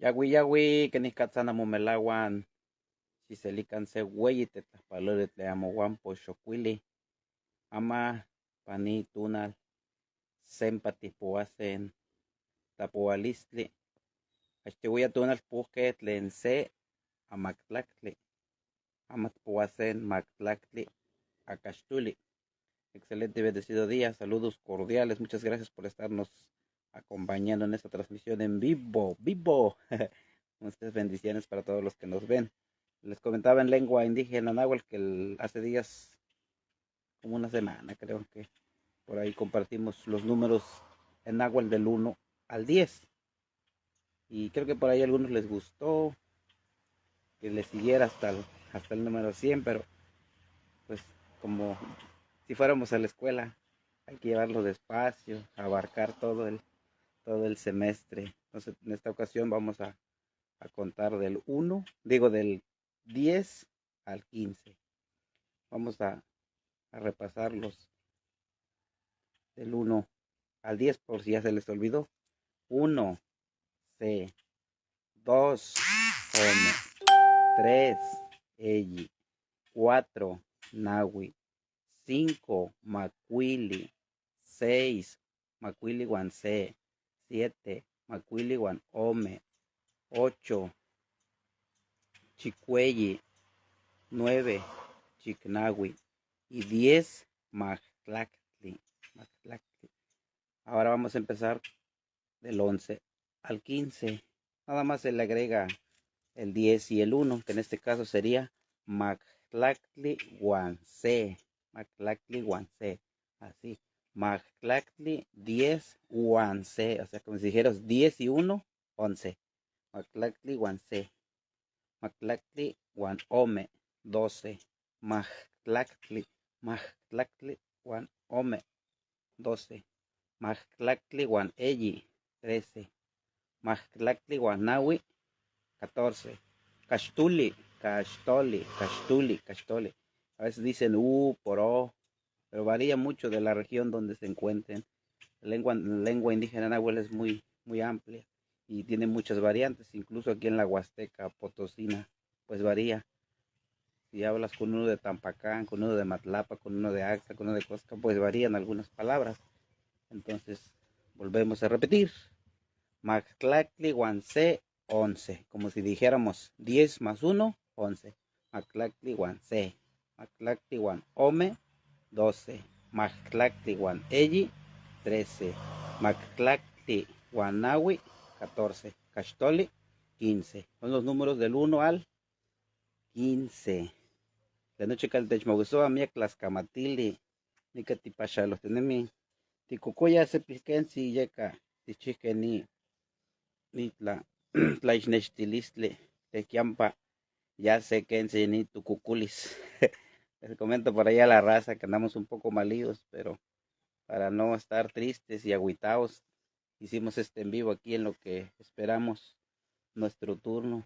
Yagüi, que ni catzana mumelawan, xiselican se güey, te tapalore te amo guampo, xocuili, ama pani tunal, sempati poasen, tapoalistli, achtihuia tunal puque tlen se, amactlactli, amat poasen, mactlactli, acachtuli. Excelente y bendecido día, saludos cordiales, muchas gracias por estarnos acompañando en esta transmisión en vivo. Muchas bendiciones para todos los que nos ven. Les comentaba en lengua indígena náhuatl que hace días, como una semana, creo que por ahí compartimos los números en náhuatl del 1 al 10. Y creo que por ahí a algunos les gustó que les siguiera hasta el número 100, pero pues como si fuéramos a la escuela, hay que llevarlo despacio, abarcar todo el semestre. Entonces, en esta ocasión vamos a contar del 10 al 15. Vamos a repasarlos del 1 al 10 por si ya se les olvidó. 1, C, 2, Home, 3, Eyi, 4, Nawi, 5, Macuili, 6, Macuili Guansé, 7, Macuili Guanome, 8, Chicuelli, 9, Chicnawi y 10, Mactlactli. Ahora vamos a empezar del 11 al 15. Nada más se le agrega el 10 y el 1, que en este caso sería Mactlactli Guansé. Mactlactli Guansé. Así. Mactlactli 10 Guansé. O sea, como si dijeras 10 y 1, 11. Mactlactli Guansé. Mactlactli Guanome, 12. Mactlactli Guanome, 12. Mactlactli Guaneyi, 13. Mactlactli Guanawi, 14. Cachtuli. A veces dicen por O, pero varía mucho de la región donde se encuentren. La lengua indígena náhuatl es muy amplia y tiene muchas variantes, incluso aquí en la Huasteca Potosina, pues varía. Si hablas con uno de Tampacán, con uno de Matlapa, con uno de Axta, con uno de Cosca, pues varían algunas palabras. Entonces, volvemos a repetir. Mactlactli Guansé, 11. Como si dijéramos 10 más 1, 11. Mactlactli Guansé. Mactlactli Guanome, 12. Mactlactli Guaneyi, 13. Mactlactli Guanawi, 14. Cachtoli, 15. Son los números del 1 al 15. La noche caltechmaguisoa miak tlascamatili, nica tipachalo tenemi, ticucuya sepilquensi yeca, tichiqueni, nitla, tlaixnextilistli, tequiampa, ya sé que ni tucuculis. Les comento por allá a la raza que andamos un poco malíos, pero para no estar tristes y agüitados, hicimos este en vivo aquí en lo que esperamos nuestro turno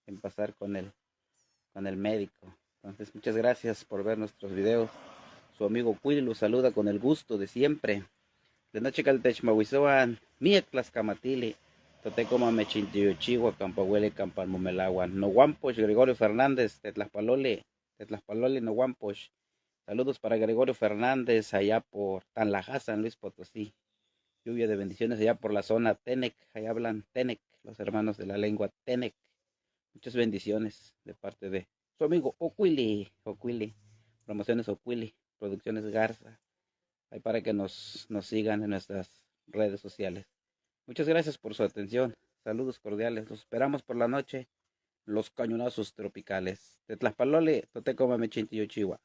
en pasar con el médico. Entonces, muchas gracias por ver nuestros videos. Su amigo Cuili los saluda con el gusto de siempre. De noche caltechmahuizoan, miek tlascamatili, totecoma mechintiochigua, campahuele, campanmomelaguan, no guampoch, Gregorio Fernández, Tetlaspalole, no guampoch. Saludos para Gregorio Fernández allá por Tanlaja, San Luis Potosí. Lluvia de bendiciones allá por la zona Tenec, allá hablan Tenec, los hermanos de la lengua Tenec. Muchas bendiciones de parte de su amigo Ocuili, Promociones Ocuili, Producciones Garza, ahí para que nos sigan en nuestras redes sociales. Muchas gracias por su atención. Saludos cordiales. Los esperamos por la noche. Los cañonazos tropicales. Tetlaspalole, Totecoma Mechintillo Chihuahua.